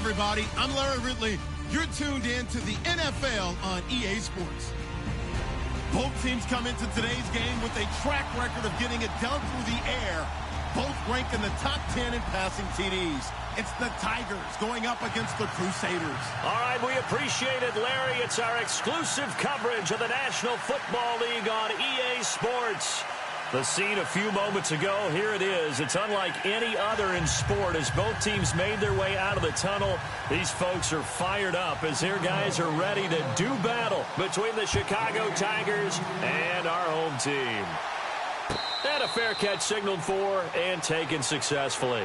everybody. I'm Larry Ridley. You're tuned in to the NFL on EA Sports. Both teams come into today's game with a track record of getting it done through the air. Both rank in the top 10 in passing TDs. It's the Tigers going up against the Crusaders. All right, we appreciate it, Larry. It's our exclusive coverage of the National Football League on EA Sports. The scene a few moments ago, here it is. It's unlike any other in sport as both teams made their way out of the tunnel. These folks are fired up as their guys are ready to do battle between the Chicago Tigers and our home team. And a fair catch signaled for and taken successfully.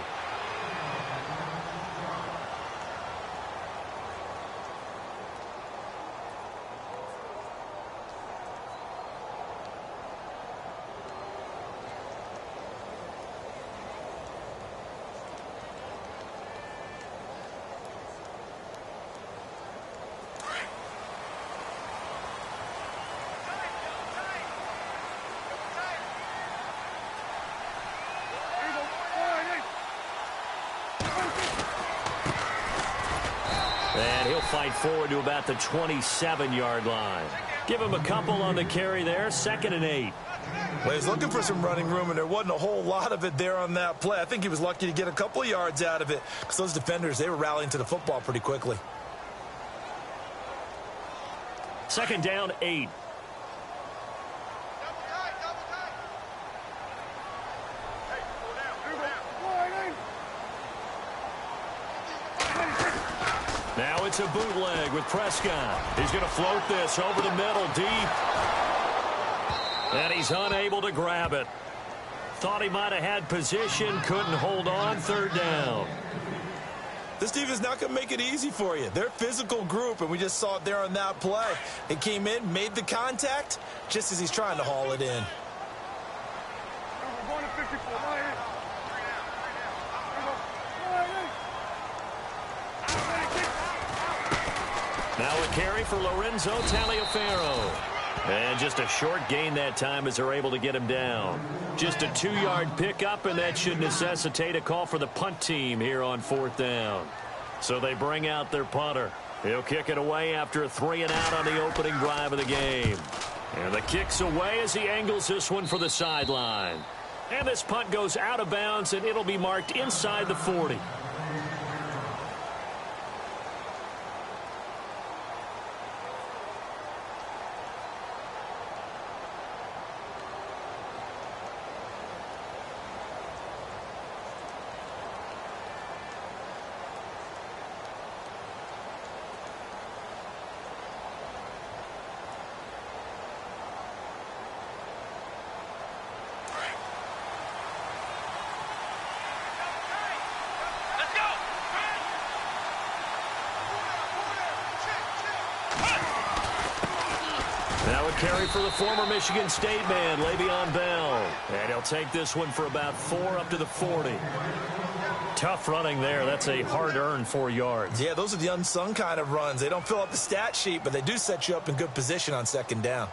And he'll fight forward to about the 27-yard line. Give him a couple on the carry there, 2nd and 8. Well, he's looking for some running room, and there wasn't a whole lot of it there on that play. I think he was lucky to get a couple of yards out of it because those defenders, they were rallying to the football pretty quickly. 2nd down, 8. Now it's a bootleg with Prescott. He's going to float this over the middle deep. And he's unable to grab it. Thought he might have had position, couldn't hold on, 3rd down. This defense is not going to make it easy for you. They're a physical group, and we just saw it there on that play. It came in, made the contact, just as he's trying to haul it in. Now a carry for Lorenzo Taliaferro. And just a short gain that time as they're able to get him down. Just a 2-yard pickup, and that should necessitate a call for the punt team here on 4th down. So they bring out their punter. He'll kick it away after a 3-and-out on the opening drive of the game. And the kick's away as he angles this one for the sideline. And this punt goes out of bounds, and it'll be marked inside the 40. Now a carry for the former Michigan State man, Le'Veon Bell. And he'll take this one for about 4 up to the 40. Tough running there. That's a hard-earned 4 yards. Yeah, those are the unsung kind of runs. They don't fill up the stat sheet, but they do set you up in good position on 2nd down.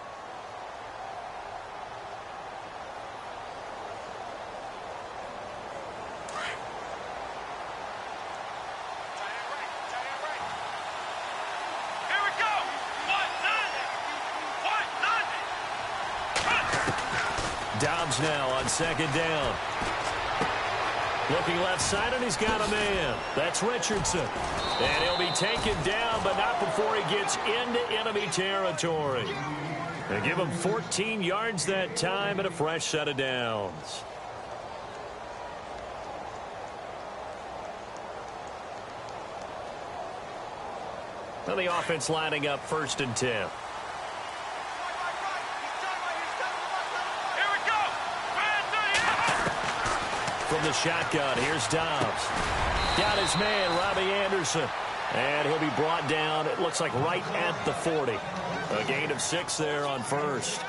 Dobbs now on 2nd down. Looking left side, and he's got a man. That's Richardson. And he'll be taken down, but not before he gets into enemy territory. They give him 14 yards that time and a fresh set of downs. Now the offense lining up 1st and 10. From the shotgun, here's Dobbs. Got his man, Robbie Anderson. And he'll be brought down, it looks like right at the 40. A gain of 6 there on 1st.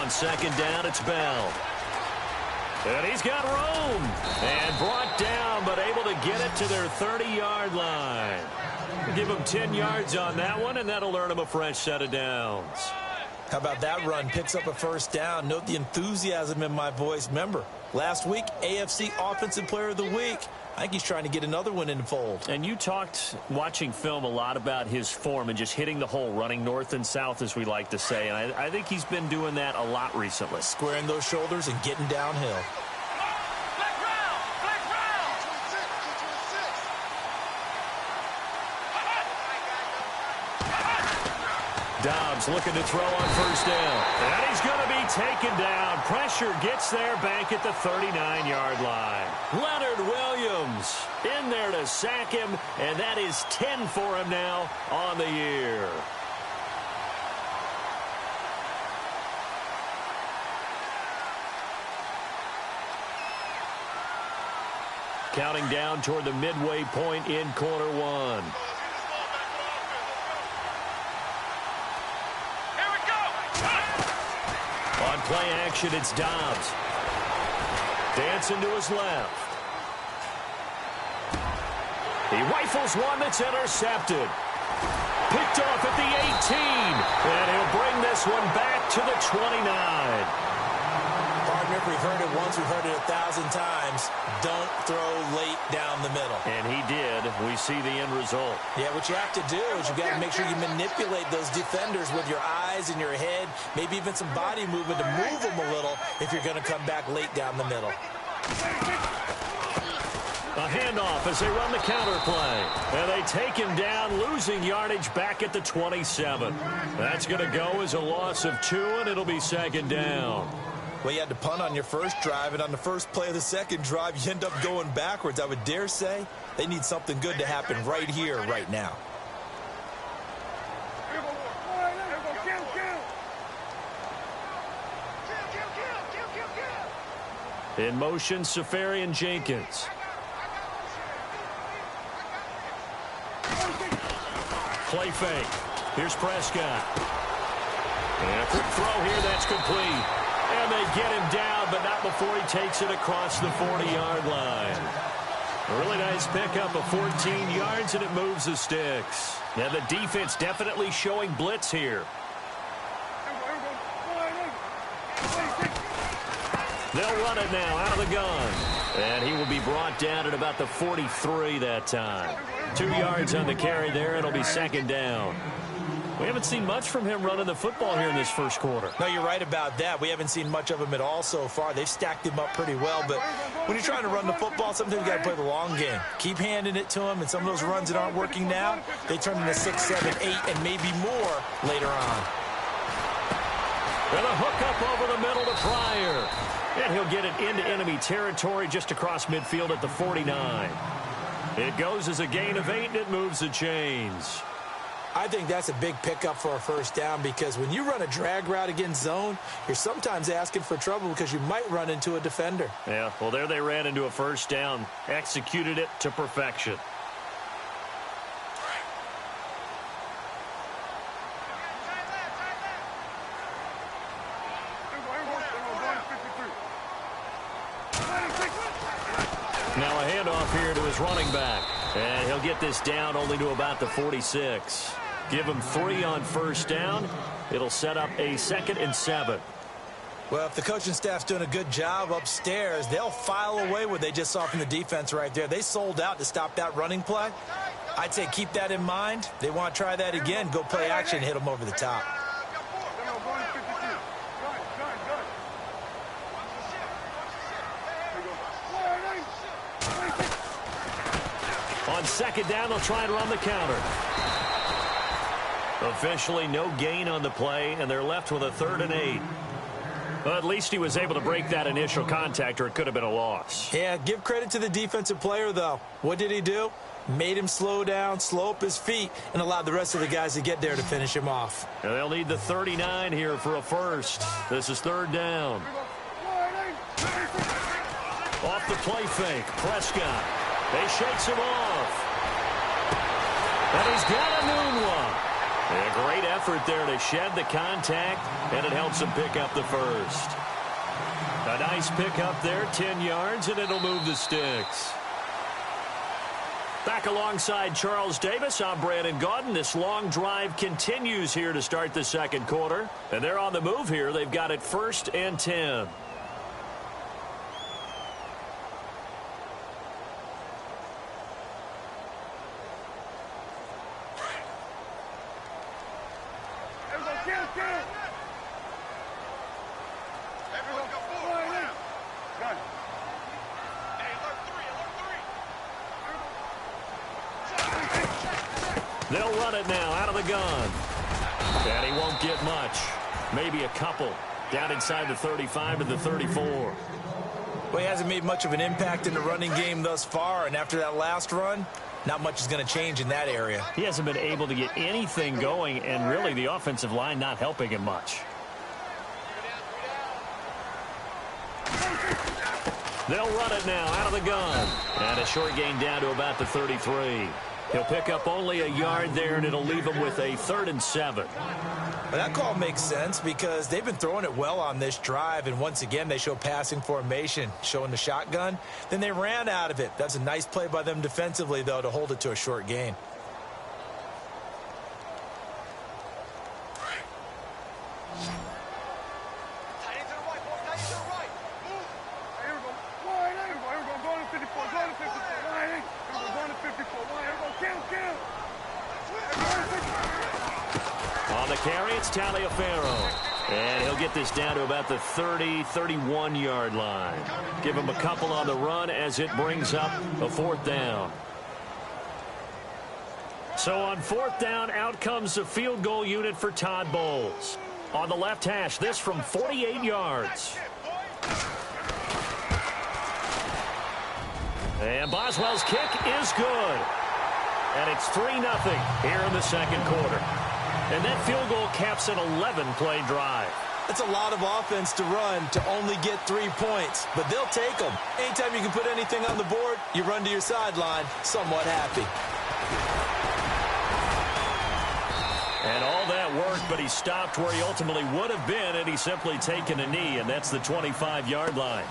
on second down, it's Bell. And he's got room. And brought down, but able to get it to their 30-yard line. Give him 10 yards on that one, and that'll earn him a fresh set of downs. How about that run? Picks up a first down. Note the enthusiasm in my voice. Remember, last week, AFC Offensive Player of the Week. I think he's trying to get another one in the fold. And you talked, watching film, a lot about his form and just hitting the hole, running north and south, as we like to say. And I think he's been doing that a lot recently. Squaring those shoulders and getting downhill. Dobbs looking to throw on first down. And he's going to be taken down. Pressure gets there back at the 39-yard line. Leonard Williams in there to sack him, and that is 10 for him now on the year. Counting down toward the midway point in quarter one. On play action, it's Dobbs. Dancing to his left. He rifles one that's intercepted. Picked off at the 18. And he'll bring this one back to the 29. Partner, we've heard it once, we've heard it 1,000 times. Don't throw late down the middle. And he did. We see the end result. Yeah, what you have to do is you've got to make sure you manipulate those defenders with your eyes and your head, maybe even some body movement to move them a little if you're going to come back late down the middle. A handoff as they run the counter play. And they take him down, losing yardage back at the 27. That's going to go as a loss of 2, and it'll be second down. Well, you had to punt on your first drive, and on the first play of the second drive, you end up going backwards. I would dare say they need something good to happen right here, right now. In motion, Safarian Jenkins. Play fake. Here's Prescott. And a quick throw here, that's complete. And they get him down, but not before he takes it across the 40-yard line. A really nice pickup of 14 yards, and it moves the sticks. Now the defense definitely showing blitz here. They'll run it now out of the gun. And he will be brought down at about the 43 that time. 2 yards on the carry there. It'll be second down. We haven't seen much from him running the football here in this first quarter. No, you're right about that. We haven't seen much of him at all so far. They've stacked him up pretty well. But when you're trying to run the football, sometimes you got to play the long game. Keep handing it to him. And some of those runs that aren't working now, they turn into 6, 7, 8, and maybe more later on. And a hook up over the middle to Pryor. And he'll get it into enemy territory just across midfield at the 49. It goes as a gain of 8, and it moves the chains. I think that's a big pickup for a first down because when you run a drag route against zone, you're sometimes asking for trouble because you might run into a defender. Yeah, well, there they ran into a first down, executed it to perfection. Now a handoff here to his running back. And he'll get this down only to about the 46. Give him 3 on first down. It'll set up a 2nd and 7. Well, if the coaching staff's doing a good job upstairs, they'll file away what they just saw from the defense right there. They sold out to stop that running play. I'd say keep that in mind. They want to try that again. Go play action, hit them over the top. On second down, they'll try and run the counter. Officially no gain on the play, and they're left with a 3rd and 8. Well, at least he was able to break that initial contact, or it could have been a loss. Yeah, give credit to the defensive player, though. What did he do? Made him slow down, slow up his feet, and allowed the rest of the guys to get there to finish him off. And they'll need the 39 here for a first. This is 3rd down. Off the play fake, Prescott. They shakes him off. And he's got a noon one. Great effort there to shed the contact, and it helps him pick up the first. A nice pickup there, 10 yards, and it'll move the sticks. Back alongside Charles Davis, I'm Brandon Gaudin. This long drive continues here to start the second quarter. And they're on the move here. They've got it 1st and 10. They'll run it now out of the gun. And he won't get much. Maybe a couple. Down inside the 35 to the 34. Well, he hasn't made much of an impact in the running game thus far. And after that last run, not much is going to change in that area. He hasn't been able to get anything going. And really the offensive line not helping him much. They'll run it now out of the gun. And a short gain down to about the 33. He'll pick up only a yard there, and it'll leave him with a 3rd and 7. Well, that call makes sense because they've been throwing it well on this drive, and once again they show passing formation, showing the shotgun. Then they ran out of it. That's a nice play by them defensively, though, to hold it to a short gain. On the carry, it's Taliaferro. And he'll get this down to about the 30, 31-yard line. Give him a couple on the run as it brings up a 4th down. So on 4th down, out comes the field goal unit for Todd Bowles. On the left hash, this from 48 yards. And Boswell's kick is good. And it's 3-0 here in the second quarter. And that field goal caps an 11-play drive. It's a lot of offense to run to only get 3 points, but they'll take them. Anytime you can put anything on the board, you run to your sideline somewhat happy. And all that worked, but he stopped where he ultimately would have been had he simply taken a knee, and that's the 25-yard line.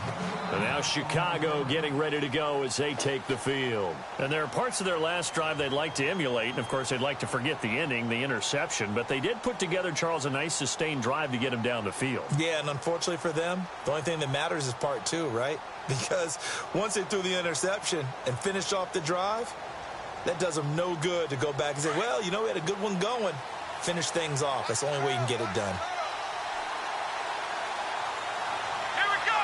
And now Chicago getting ready to go as they take the field. And there are parts of their last drive they'd like to emulate, and of course they'd like to forget the ending, the interception, but they did put together, Charles, a nice sustained drive to get him down the field. Yeah, and unfortunately for them, the only thing that matters is part 2, right? Because once they threw the interception and finished off the drive, that does them no good to go back and say, well, you know, we had a good one going. Finish things off. That's the only way you can get it done. Here we go.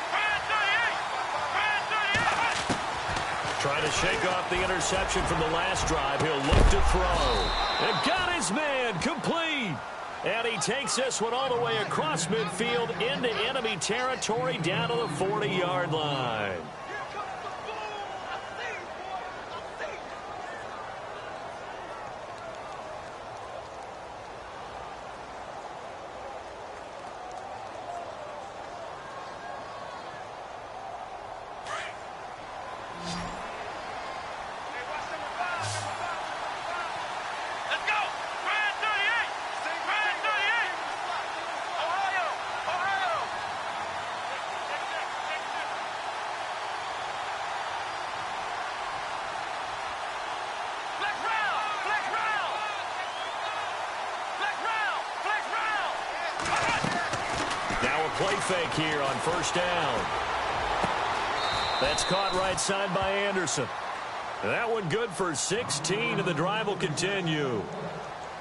Brand 38. Trying to shake off the interception from the last drive. He'll look to throw. And got his man complete. And he takes this one all the way across midfield into enemy territory down to the 40-yard line. Play fake here on 1st down. That's caught right side by Anderson. That one good for 16, and the drive will continue.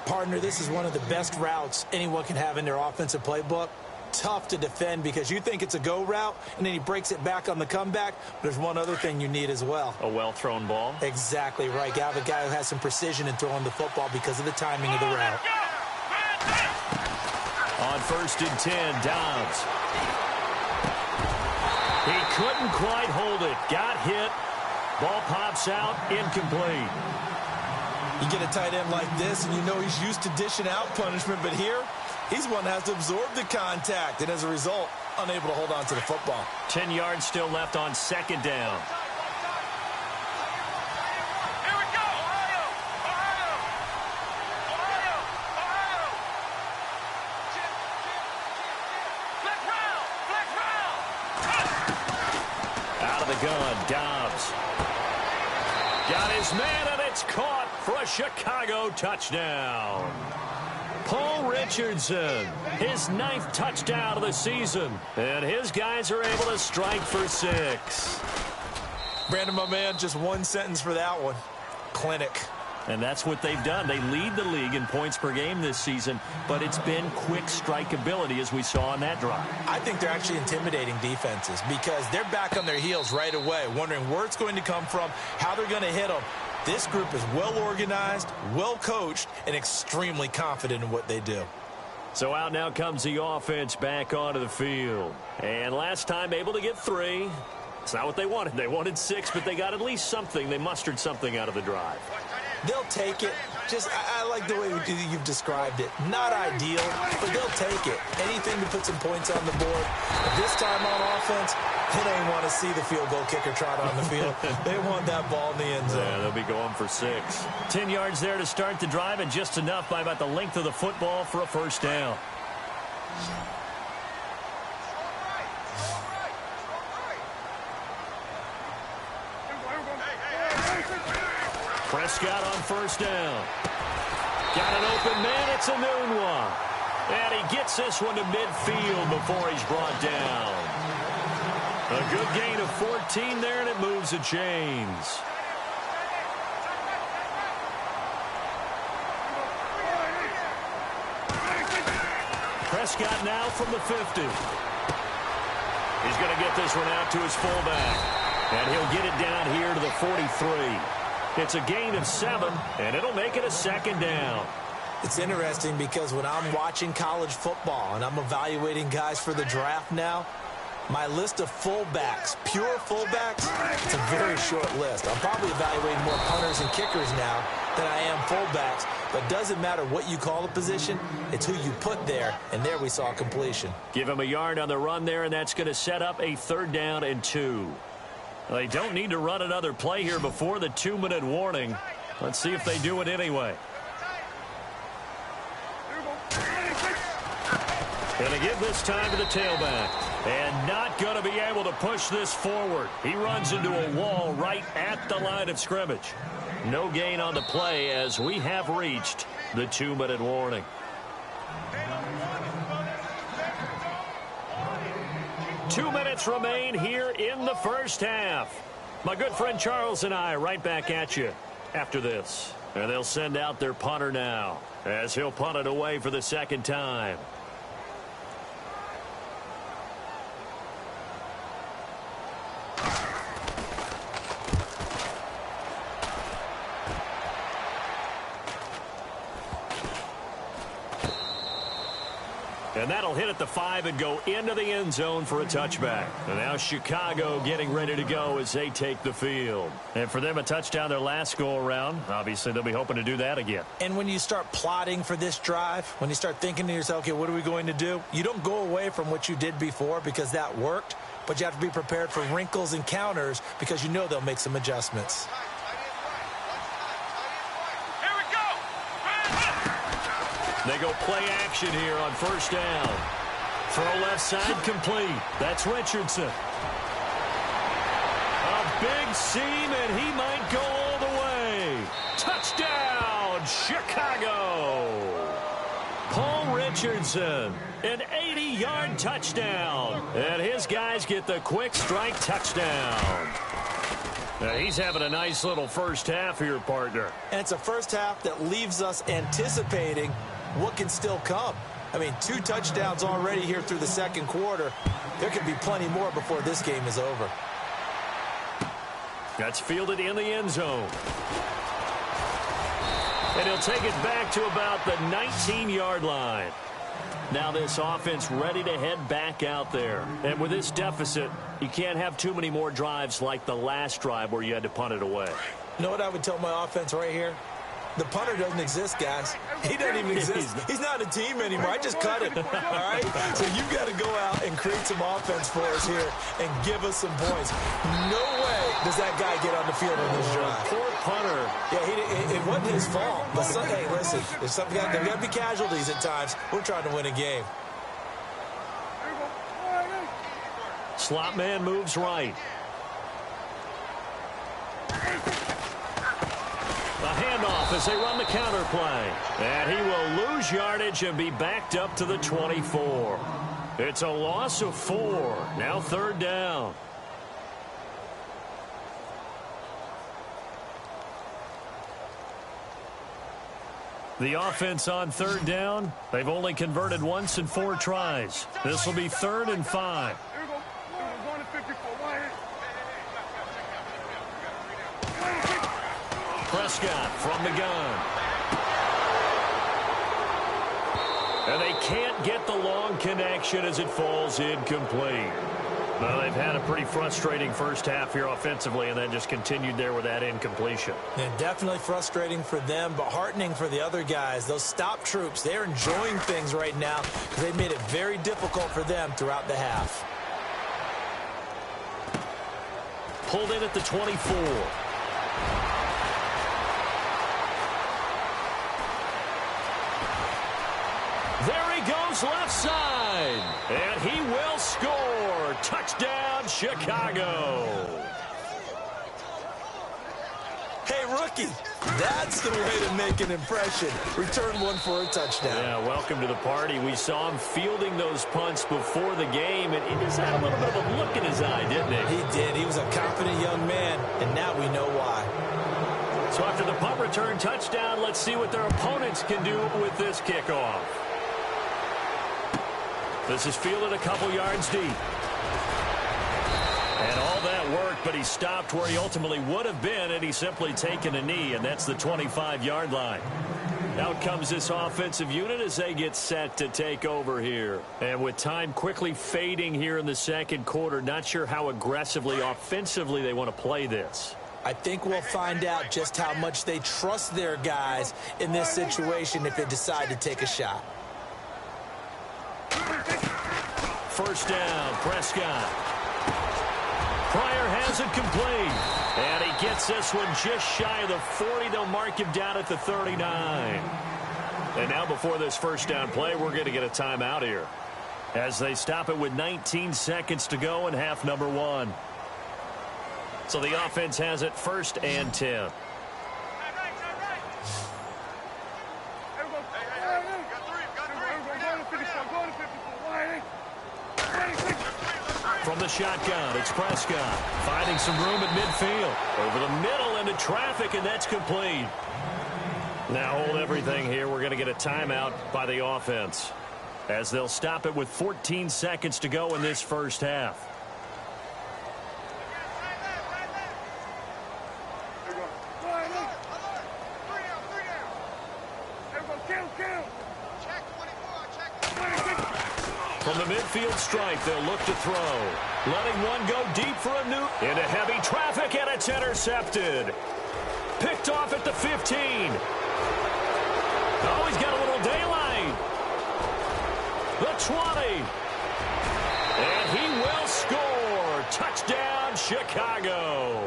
Partner, this is one of the best routes anyone can have in their offensive playbook. Tough to defend because you think it's a go route, and then he breaks it back on the comeback. But there's one other thing you need as well. A well-thrown ball. Exactly right. You have a guy who has some precision in throwing the football because of the timing of the route. On 1st and 10, Dobbs. He couldn't quite hold it. Got hit. Ball pops out. Incomplete. You get a tight end like this, and you know he's used to dishing out punishment, but here, he's one that has to absorb the contact, and as a result, unable to hold on to the football. 10 yards still left on 2nd down. Here we go. Ohio. gun. Dobbs. Got his man, and it's caught for a Chicago touchdown. Paul Richardson, his 9th touchdown of the season. And his guys are able to strike for 6. Brandon, my man, just one sentence for that one. Clinic. And that's what they've done. They lead the league in points per game this season, but it's been quick strikeability as we saw on that drive. I think they're actually intimidating defenses because they're back on their heels right away, wondering where it's going to come from, how they're going to hit them. This group is well organized, well coached, and extremely confident in what they do. So out now comes the offense back onto the field. And last time able to get 3. It's not what they wanted. They wanted 6, but they got at least something. They mustered something out of the drive. They'll take it. I like the way you've described it. Not ideal, but they'll take it. Anything to put some points on the board. But this time on offense, they don't want to see the field goal kicker trot on the field. They want that ball in the end zone. Yeah, they'll be going for 6. 10 yards there to start the drive, and just enough by about the length of the football for a first down. Prescott on first down. Got an open man. It's a noon one. And he gets this one to midfield before he's brought down. A good gain of 14 there, and it moves the chains. Prescott now from the 50. He's going to get this one out to his fullback. And he'll get it down here to the 43. It's a gain of 7, and it'll make it a second down. It's interesting because when I'm watching college football and I'm evaluating guys for the draft now, my list of fullbacks, pure fullbacks, it's a very short list. I'm probably evaluating more punters and kickers now than I am fullbacks. But it doesn't matter what you call the position, it's who you put there, and there we saw completion. Give him a yard on the run there, and that's going to set up a 3rd down and 2. They don't need to run another play here before the 2-minute warning. Let's see if they do it anyway. Going to give this time to the tailback. And not going to be able to push this forward. He runs into a wall right at the line of scrimmage. No gain on the play as we have reached the 2-minute warning. Two minutes remain here in the first half. My good friend Charles and I right back at you after this. And they'll send out their punter now as he'll punt it away for the 2nd time. And that'll hit at the 5 and go into the end zone for a touchback. And now Chicago getting ready to go as they take the field. And for them, a touchdown their last go-around. Obviously, they'll be hoping to do that again. And when you start plotting for this drive, when you start thinking to yourself, okay, what are we going to do? You don't go away from what you did before because that worked. But you have to be prepared for wrinkles and counters because you know they'll make some adjustments. They go play action here on first down. Throw left side complete. That's Richardson. A big seam, and he might go all the way. Touchdown, Chicago. Paul Richardson, an 80-yard touchdown. And his guys get the quick strike touchdown. Now he's having a nice little first half here, partner. And it's a first half that leaves us anticipating what can still come. I mean, 2 touchdowns already here through the 2nd quarter. There could be plenty more before this game is over. That's fielded in the end zone. And he'll take it back to about the 19-yard line. Now this offense ready to head back out there. And with this deficit, you can't have too many more drives like the last drive where you had to punt it away. You know what I would tell my offense right here? The punter doesn't exist, guys. He doesn't even exist. He's not a team anymore. I just cut him. All right? So you've got to go out and create some offense for us here and give us some points. No way does that guy get on the field on this drive. Poor punter. Yeah, it wasn't his fault. But hey, listen, there's got to be casualties at times. We're trying to win a game. Slot man moves right. A handoff as they run the counter play. And he will lose yardage and be backed up to the 24. It's a loss of 4. Now 3rd down. The offense on 3rd down, they've only converted once in 4 tries. This will be 3rd and 5. Prescott from the gun. And they can't get the long connection as it falls incomplete. Well, they've had a pretty frustrating first half here offensively, and then just continued there with that incompletion. Yeah, definitely frustrating for them, but heartening for the other guys. Those stop troops, they're enjoying things right now because they've made it very difficult for them throughout the half. Pulled in at the 24. There he goes left side. And he will score. Touchdown, Chicago. Hey, rookie, that's the way to make an impression. Return one for a touchdown. Yeah, welcome to the party. We saw him fielding those punts before the game, and he just had a little bit of a look in his eye, didn't he? He did. He was a confident young man, and now we know why. So after the punt return touchdown, let's see what their opponents can do with this kickoff. This is fielded a couple yards deep. And all that worked, but he stopped where he ultimately would have been, and he's simply taken a knee, and that's the 25-yard line. Out comes this offensive unit as they get set to take over here. And with time quickly fading here in the second quarter, not sure how aggressively, offensively they want to play this. I think we'll find out just how much they trust their guys in this situation if they decide to take a shot. First down, Prescott. Pryor has it complete. And he gets this one just shy of the 40. They'll mark him down at the 39. And now before this first down play, we're going to get a timeout here as they stop it with 19 seconds to go in half number 1. So the offense has it 1st and 10. From the shotgun, it's Prescott finding some room at midfield. Over the middle into traffic, and that's complete. Now hold everything here. We're going to get a timeout by the offense as they'll stop it with 14 seconds to go in this first half. From the midfield stripe, they'll look to throw. Letting one go deep for a new. Into heavy traffic, and it's intercepted. Picked off at the 15. Oh, he's got a little daylight. The 20. And he will score. Touchdown, Chicago.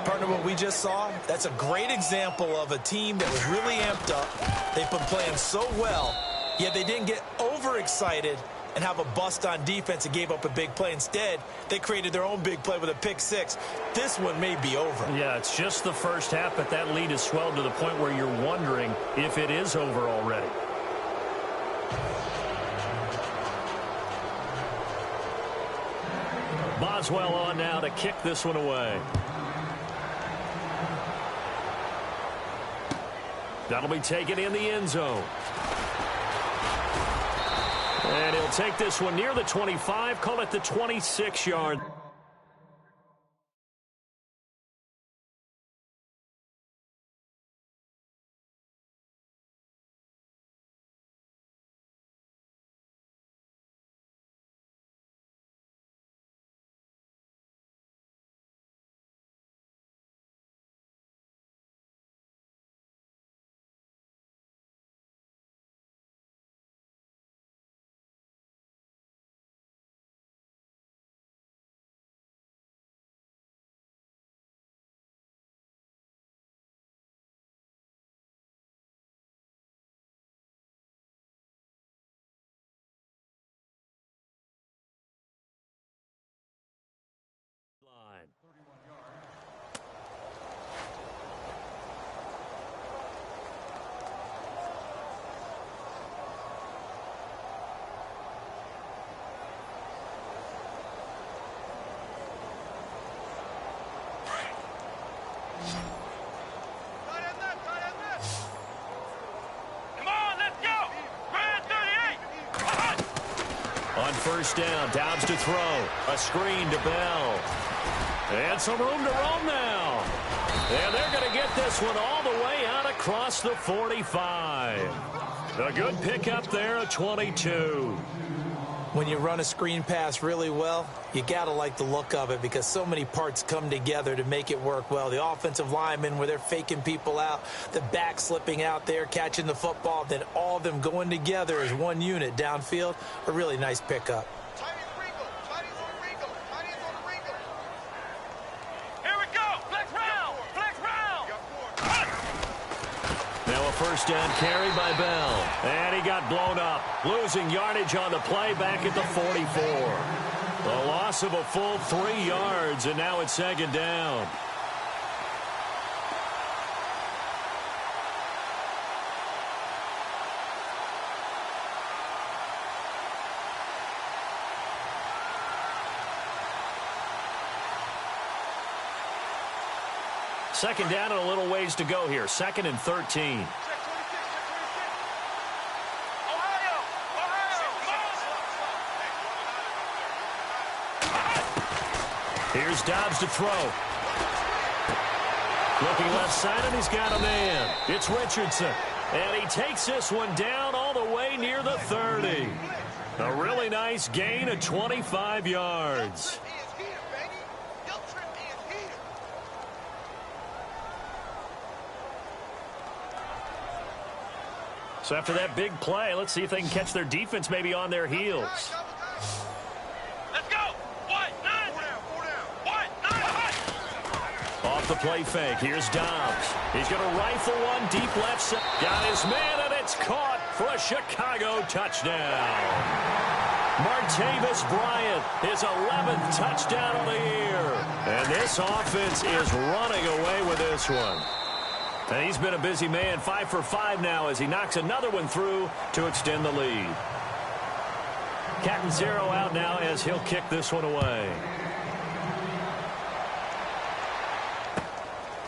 Partner, what we just saw, that's a great example of a team that was really amped up. They've been playing so well, yet they didn't get overexcited and have a bust on defense and gave up a big play. Instead, they created their own big play with a pick six. This one may be over. Yeah, it's just the first half, but that lead has swelled to the point where you're wondering if it is over already. Boswell on now to kick this one away. That'll be taken in the end zone. And he'll take this one near the 25, call it the 26-yard. On first down, Dobbs to throw. A screen to Bell. And some room to roam now. And they're going to get this one all the way out across the 45. A good pickup there at 22. When you run a screen pass really well, you got to like the look of it because so many parts come together to make it work well. The offensive linemen, where they're faking people out, the back slipping out there, catching the football, then all of them going together as one unit downfield. A really nice pickup. First down carry by Bell. And he got blown up. Losing yardage on the play back at the 44. A loss of a full 3 yards, and now it's second down. Second down and a little ways to go here. 2nd and 13. Here's Dobbs to throw. Looking left side, and he's got a man. It's Richardson. And he takes this one down all the way near the 30. A really nice gain of 25 yards. So after that big play, let's see if they can catch their defense maybe on their heels. Let's go. Off the play fake. Here's Dobbs. He's going to rifle one deep left side. Got his man, and it's caught for a Chicago touchdown. Martavis Bryant, his 11th touchdown of the year. And this offense is running away with this one. And he's been a busy man, 5 for 5 now as he knocks another one through to extend the lead. Catanzaro out now as he'll kick this one away.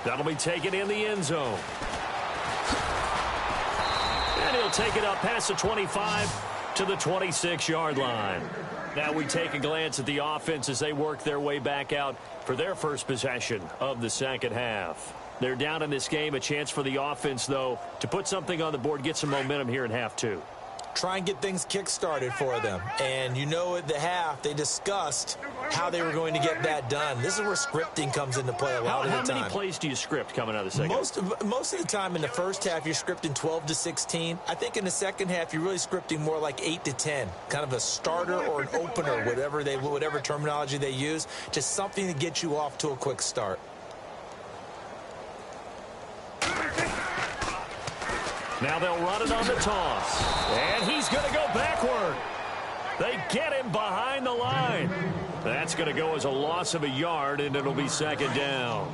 That'll be taken in the end zone. And he'll take it up past the 25 to the 26-yard line. Now we take a glance at the offense as they work their way back out for their first possession of the second half. They're down in this game. A chance for the offense, though, to put something on the board, get some momentum here in half two. Try and get things kick-started for them. And you know at the half, they discussed how they were going to get that done. This is where scripting comes into play a lot of the time. How many plays do you script coming out of the second? Most of the time in the first half, you're scripting 12 to 16. I think in the second half, you're really scripting more like 8 to 10. Kind of a starter or an opener, whatever terminology they use. Just something to get you off to a quick start. Now they'll run it on the toss. And he's going to go backward. They get him behind the line. That's going to go as a loss of a yard, and it'll be second down.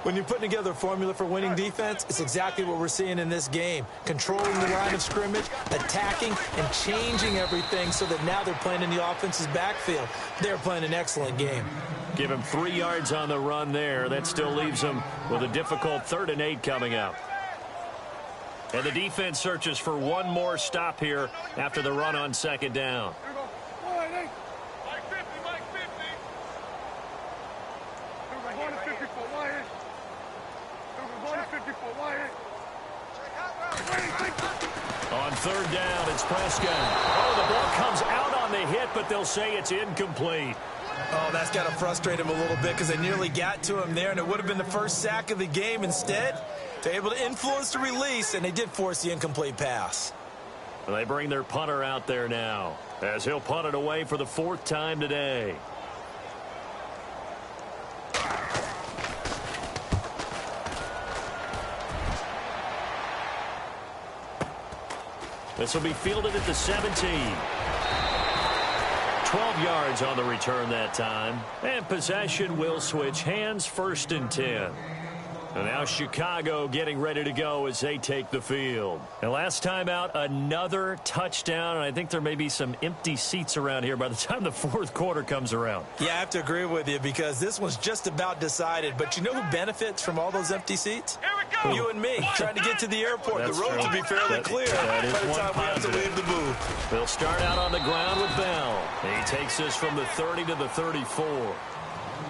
When you're putting together a formula for winning defense, it's exactly what we're seeing in this game. Controlling the line of scrimmage, attacking, and changing everything so that now they're playing in the offense's backfield. They're playing an excellent game. Give him 3 yards on the run there. That still leaves him with a difficult 3rd and 8 coming up. And the defense searches for one more stop here after the run on second down. On 3rd down, it's Prescott. Oh, the ball comes out on the hit, but they'll say it's incomplete. Oh, that's got to frustrate him a little bit because they nearly got to him there, and it would have been the first sack of the game. Instead, they're able to influence the release, and they did force the incomplete pass. They bring their punter out there now as he'll punt it away for the 4th time today. This will be fielded at the 17. 12 yards on the return that time. And possession will switch hands, 1st and 10. And now Chicago getting ready to go as they take the field. And last time out, another touchdown. And I think there may be some empty seats around here by the time the fourth quarter comes around. Yeah, I have to agree with you because this one's just about decided. But you know who benefits from all those empty seats? Here we go. You and me, trying to get to the airport. That's the roads true. will be fairly clear that is by the one time we have to positive. leave the booth. They'll start out on the ground with Bell. He takes this from the 30 to the 34.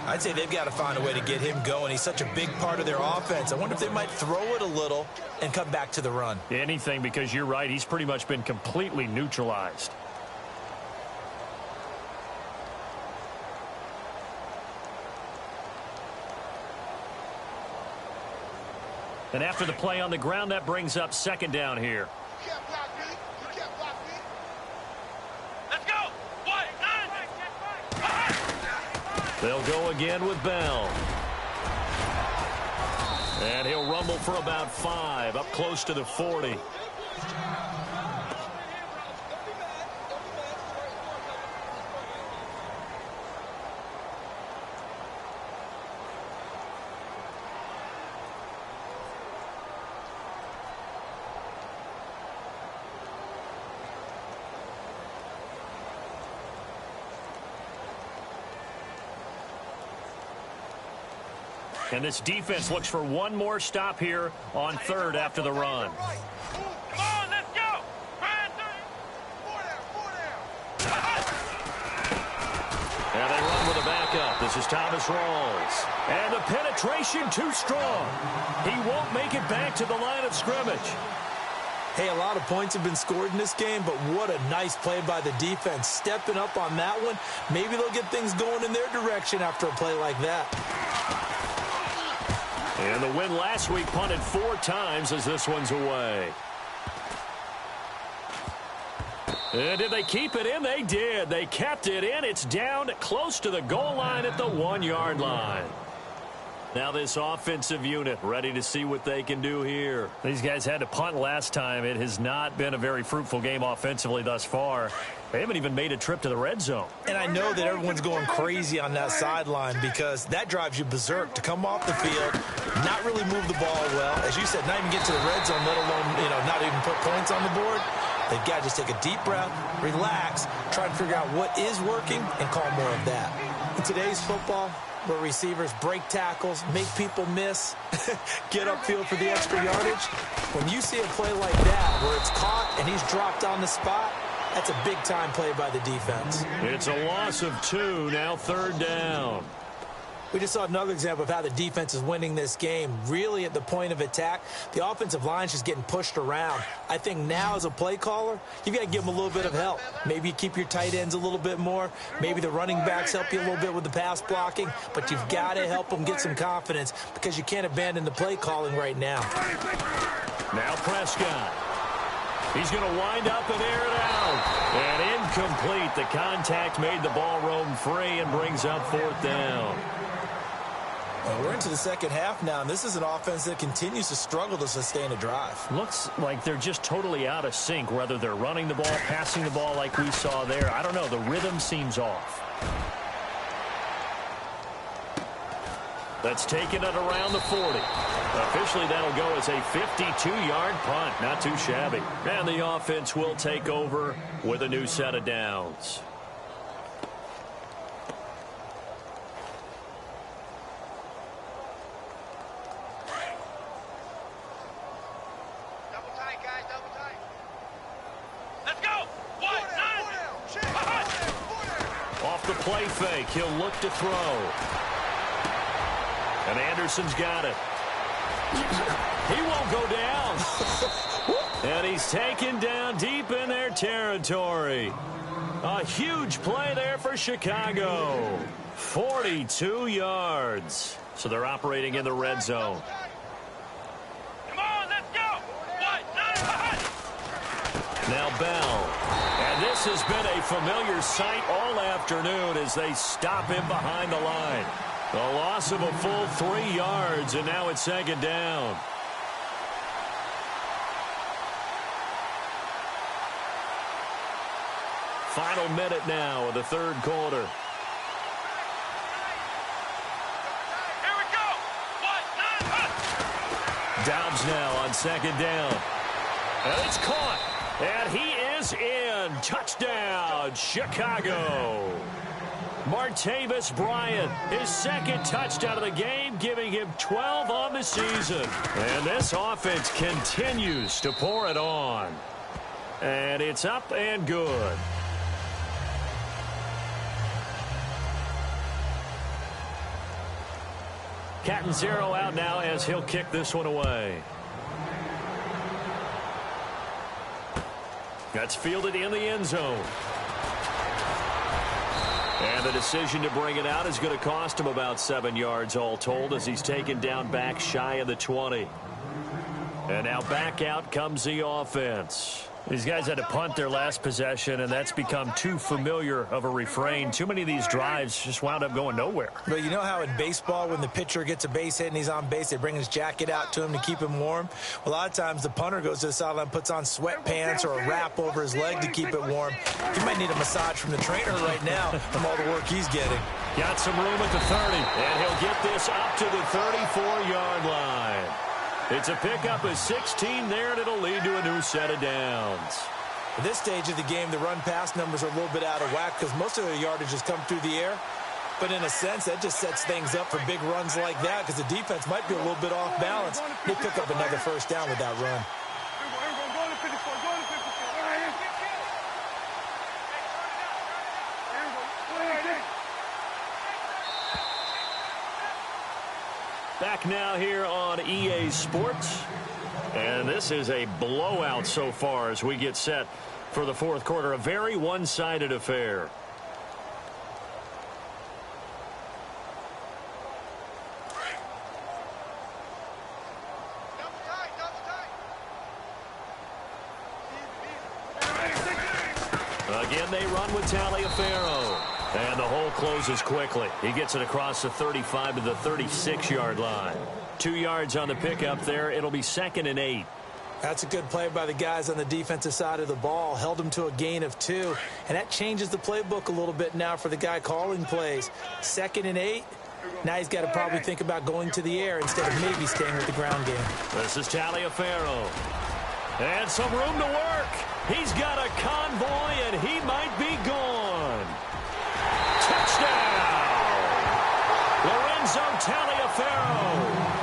I'd say they've got to find a way to get him going. He's such a big part of their offense. I wonder if they might throw it a little and come back to the run. Anything, because you're right. He's pretty much been completely neutralized. And after the play on the ground, that brings up second down here. You can't block me. You can't block me. Let's go. What? They'll go again with Bell. And he'll rumble for about 5, up close to the 40. And this defense looks for one more stop here on third after the run. Come on, let's go. And they run with a backup. This is Thomas Rawls. And the penetration too strong. He won't make it back to the line of scrimmage. Hey, a lot of points have been scored in this game, but what a nice play by the defense. Stepping up on that one. Maybe they'll get things going in their direction after a play like that. And the win last week punted 4 times as this one's away. And did they keep it in? They did. They kept it in. It's down close to the goal line at the 1-yard line. Now this offensive unit ready to see what they can do here. These guys had to punt last time. It has not been a very fruitful game offensively thus far. They haven't even made a trip to the red zone. And I know that everyone's going crazy on that sideline because that drives you berserk to come off the field, not really move the ball well. As you said, not even get to the red zone, let alone, not even put points on the board. They've got to just take a deep breath, relax, try to figure out what is working, and call more of that. In today's football, where receivers break tackles, make people miss, get upfield for the extra yardage, when you see a play like that where it's caught and he's dropped on the spot, that's a big-time play by the defense. It's a loss of 2, now third down. We just saw another example of how the defense is winning this game. Really at the point of attack, the offensive line's just getting pushed around. I think now as a play caller, you've got to give them a little bit of help. Maybe you keep your tight ends a little bit more. Maybe the running backs help you a little bit with the pass blocking. But you've got to help them get some confidence because you can't abandon the play calling right now. Now Prescott. He's going to wind up and air it out. And incomplete. The contact made the ball roam free and brings up 4th down. Well, we're into the second half now, and this is an offense that continues to struggle to sustain a drive. Looks like they're just totally out of sync, whether they're running the ball, passing the ball like we saw there. I don't know. The rhythm seems off. That's taken it around the 40. Officially, that'll go as a 52-yard punt. Not too shabby. And the offense will take over with a new set of downs. Double tight, guys. Double tight. Let's go. What? Off the play fake, he'll look to throw. And Anderson's got it. He won't go down. And he's taken down deep in their territory. A huge play there for Chicago. 42 yards. So they're operating in the red zone. Come on, let's go. What? Now Bell. And this has been a familiar sight all afternoon as they stop him behind the line. A loss of a full 3 yards, and now it's second down. Final minute now of the third quarter. Here we go. What? Dobbs now on second down. And it's caught. And he is in. Touchdown, Chicago. Martavis Bryant, his second touchdown of the game, giving him 12 on the season. And this offense continues to pour it on. And it's up and good. Catanzaro out now as he'll kick this one away. That's fielded in the end zone. And the decision to bring it out is going to cost him about 7 yards all told as he's taken down back shy of the 20. And now back out comes the offense. These guys had to punt their last possession, and that's become too familiar of a refrain. Too many of these drives just wound up going nowhere. But you know how in baseball, when the pitcher gets a base hit and he's on base, they bring his jacket out to him to keep him warm? Well, a lot of times the punter goes to the sideline, puts on sweatpants or a wrap over his leg to keep it warm. He might need a massage from the trainer right now from all the work he's getting. Got some room at the 30, and he'll get this up to the 34-yard line. It's a pickup of 16 there, and it'll lead to a new set of downs. At this stage of the game, the run-pass numbers are a little bit out of whack because most of their yardage has come through the air. But in a sense, that just sets things up for big runs like that because the defense might be a little bit off balance. They pick up another first down with that run. Back now here on EA Sports. And this is a blowout so far as we get set for the fourth quarter. A very one-sided affair. Again, they run with Taliaferro. And the hole closes quickly. He gets it across the 35 to the 36-yard line. 2 yards on the pickup there. It'll be 2nd and 8. That's a good play by the guys on the defensive side of the ball. Held him to a gain of 2. And that changes the playbook a little bit now for the guy calling plays. 2nd and 8. Now he's got to probably think about going to the air instead of maybe staying with the ground game. This is Taliaferro. And some room to work. He's got a convoy, and he might be gone. Touchdown! Lorenzo Taliaferro,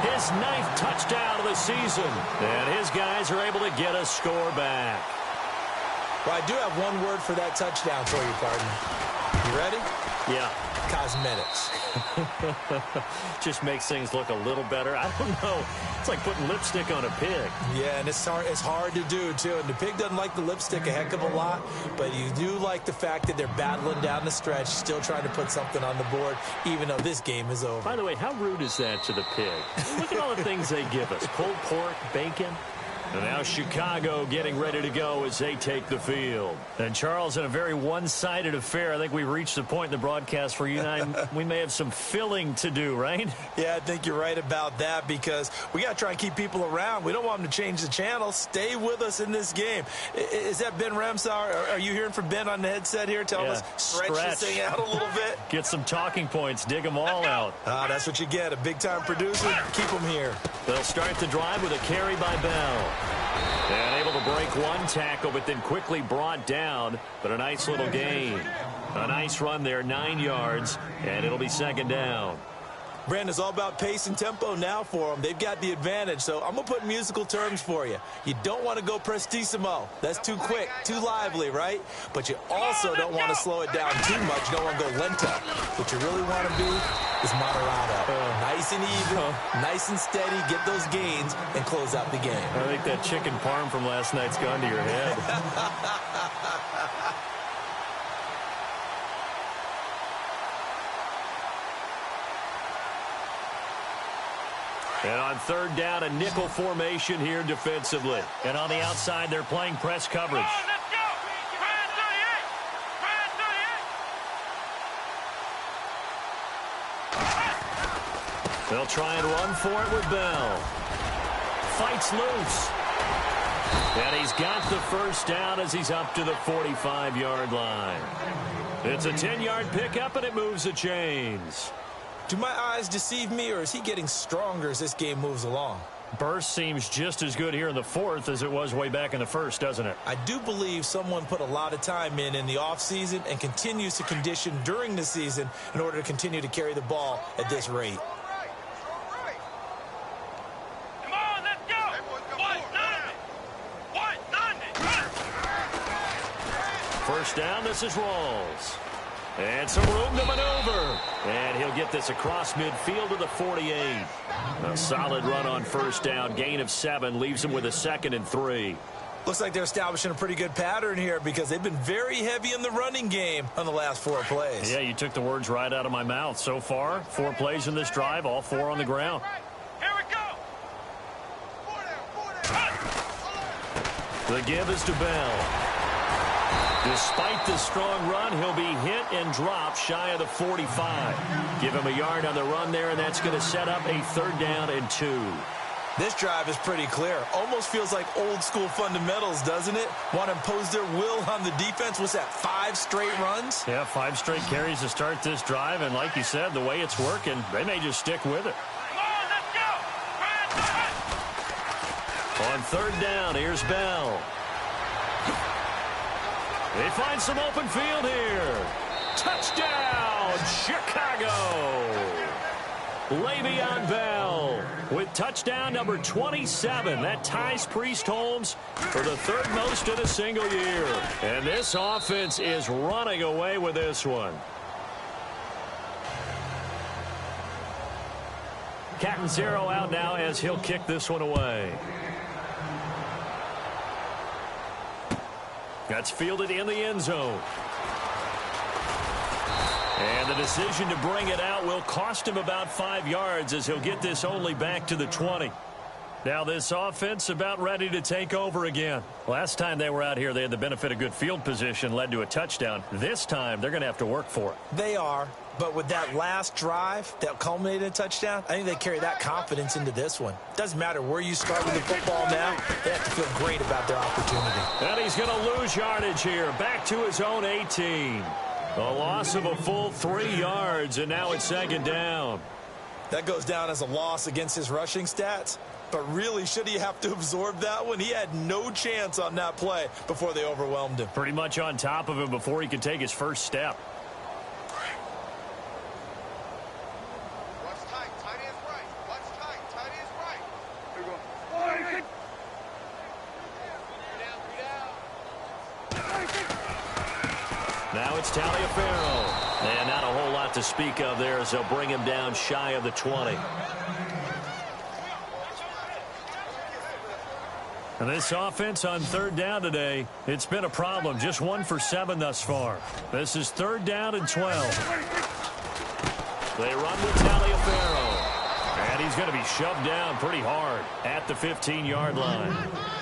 his 9th touchdown of the season. And his guys are able to get a score back. Well, I do have one word for that touchdown for you, partner. You ready? Yeah. Cosmetics. Just makes things look a little better. I don't know. It's like putting lipstick on a pig. Yeah, and it's hard to do, too. And the pig doesn't like the lipstick a heck of a lot, but you do like the fact that they're battling down the stretch, still trying to put something on the board, even though this game is over. By the way, how rude is that to the pig? Look at all the things they give us. Pulled pork, bacon. And now Chicago getting ready to go as they take the field. And Charles, in a very one-sided affair, I think we've reached the point in the broadcast where you and I, we may have some filling to do, right? Yeah, I think you're right about that because we got to try and keep people around. We don't want them to change the channel. Stay with us in this game. Is that Ben Ramsar? Are you hearing from Ben on the headset here? Tell us, stretch this thing out a little bit. Get some talking points. Dig them all out. That's what you get. A big-time producer. Keep them here. They'll start the drive with a carry by Bell. And able to break one tackle, but then quickly brought down. But a nice little gain. A nice run there, 9 yards, and it'll be 2nd down. Brandon, it's all about pace and tempo now for them. They've got the advantage, so I'm going to put musical terms for you. You don't want to go prestissimo. That's too quick, too lively, right? But you also don't want to slow it down too much. You don't want to go lento. What you really want to do is moderado. Nice and even, nice and steady, get those gains, and close out the game. I think that chicken parm from last night's gone to your head. And on 3rd down, a nickel formation here defensively. And on the outside, they're playing press coverage. They'll try and run for it with Bell. Fights loose. And he's got the first down as he's up to the 45-yard line. It's a 10-yard pickup, and it moves the chains. Do my eyes deceive me, or is he getting stronger as this game moves along? Burst seems just as good here in the fourth as it was way back in the first, doesn't it? I do believe someone put a lot of time in the offseason and continues to condition during the season in order to continue to carry the ball at this rate. Come on, let's go. First down, this is Rawls. And some room to maneuver. And he'll get this across midfield to the 48. A solid run on first down. Gain of 7 leaves him with a 2nd and 3. Looks like they're establishing a pretty good pattern here because they've been very heavy in the running game on the last 4 plays. Yeah, you took the words right out of my mouth. So far, 4 plays in this drive, all 4 on the ground. Here we go. The give is to Bell. Despite the strong run, he'll be hit and dropped shy of the 45. Give him a yard on the run there, and that's going to set up a 3rd down and 2. This drive is pretty clear. Almost feels like old school fundamentals, doesn't it? Want to impose their will on the defense. What's that, 5 straight runs? Yeah, 5 straight carries to start this drive, and like you said, the way it's working, they may just stick with it. Come on, let's go. On 3rd down, here's Bell. They find some open field here. Touchdown, Chicago. Le'Veon Bell with touchdown number 27. That ties Priest Holmes for the 3rd most in a single year. And this offense is running away with this one. Catanzaro out now as he'll kick this one away. That's fielded in the end zone. And the decision to bring it out will cost him about 5 yards as he'll get this only back to the 20. Now this offense about ready to take over again. Last time they were out here, they had the benefit of good field position, led to a touchdown. This time, they're going to have to work for it. They are. But with that last drive that culminated in a touchdown, I think they carry that confidence into this one. Doesn't matter where you start with the football now. They have to feel great about their opportunity. And he's going to lose yardage here. Back to his own 18. A loss of a full 3 yards, and now it's 2nd down. That goes down as a loss against his rushing stats. But really, should he have to absorb that one? He had no chance on that play before they overwhelmed him. Pretty much on top of him before he could take his first step. Watch tight. Tight is right. Watch tight. Tight is right. Here we go. Now it's Taliaferro. And not a whole lot to speak of there as they'll bring him down shy of the 20. And this offense on 3rd down today, it's been a problem. Just 1 for 7 thus far. This is 3rd down and 12. They run with Taliaferro. And he's going to be shoved down pretty hard at the 15-yard line.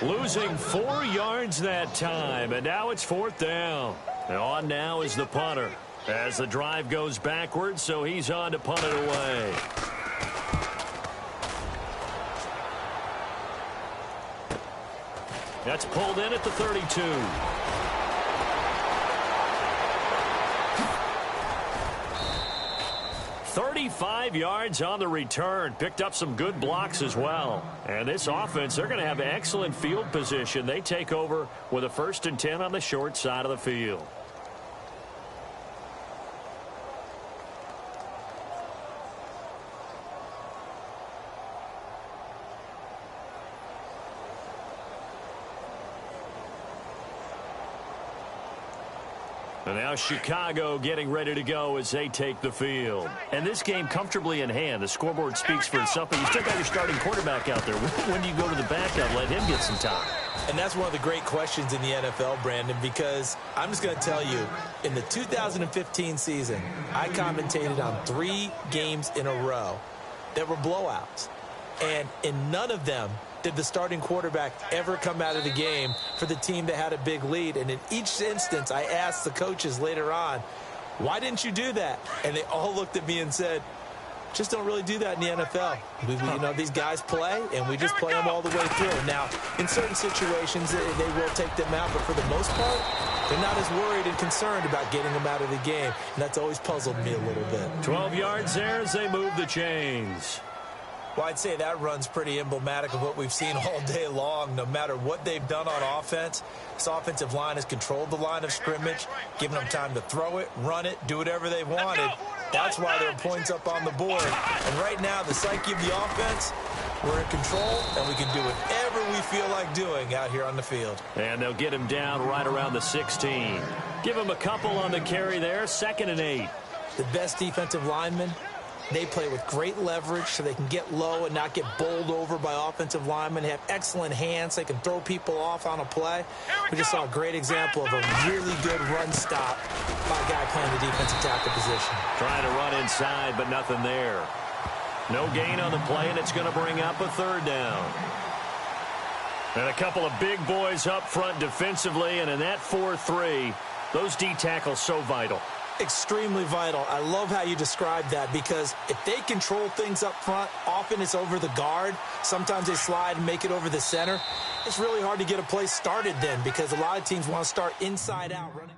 Losing 4 yards that time, and now it's 4th down. And on now is the punter as the drive goes backwards, so he's on to punt it away. That's pulled in at the 32. 35 yards on the return. Picked up some good blocks as well. And this offense, they're going to have excellent field position. They take over with a 1st and 10 on the short side of the field. And now Chicago getting ready to go as they take the field. And this game comfortably in hand. The scoreboard speaks for itself, but you still got your starting quarterback out there. When do you go to the backup, let him get some time? And that's one of the great questions in the NFL, Brandon, because I'm just going to tell you, in the 2015 season, I commentated on 3 games in a row that were blowouts. And in none of them did the starting quarterback ever come out of the game for the team that had a big lead. And in each instance, I asked the coaches later on, why didn't you do that? And they all looked at me and said, just don't really do that in the NFL. You know, these guys play, and we just play them all the way through. Now, in certain situations, they will take them out, but for the most part, they're not as worried and concerned about getting them out of the game. And that's always puzzled me a little bit. 12 yards there as they move the chains. Well, I'd say that run's pretty emblematic of what we've seen all day long. No matter what they've done on offense, this offensive line has controlled the line of scrimmage, given them time to throw it, run it, do whatever they wanted. That's why there are points up on the board. And right now, the psyche of the offense, we're in control, and we can do whatever we feel like doing out here on the field. And they'll get him down right around the 16. Give him a couple on the carry there, 2nd and 8. The best defensive linemen, they play with great leverage so they can get low and not get bowled over by offensive linemen. They have excellent hands. They can throw people off on a play. We just saw a great example of a really good run stop by a guy playing the defensive tackle position. Trying to run inside, but nothing there. No gain on the play, and it's going to bring up a 3rd down. And a couple of big boys up front defensively, and in that 4-3, those D tackles so vital. Extremely vital. I love how you describe that, because if they control things up front, often it's over the guard. Sometimes they slide and make it over the center. It's really hard to get a play started then, because a lot of teams want to start inside out running.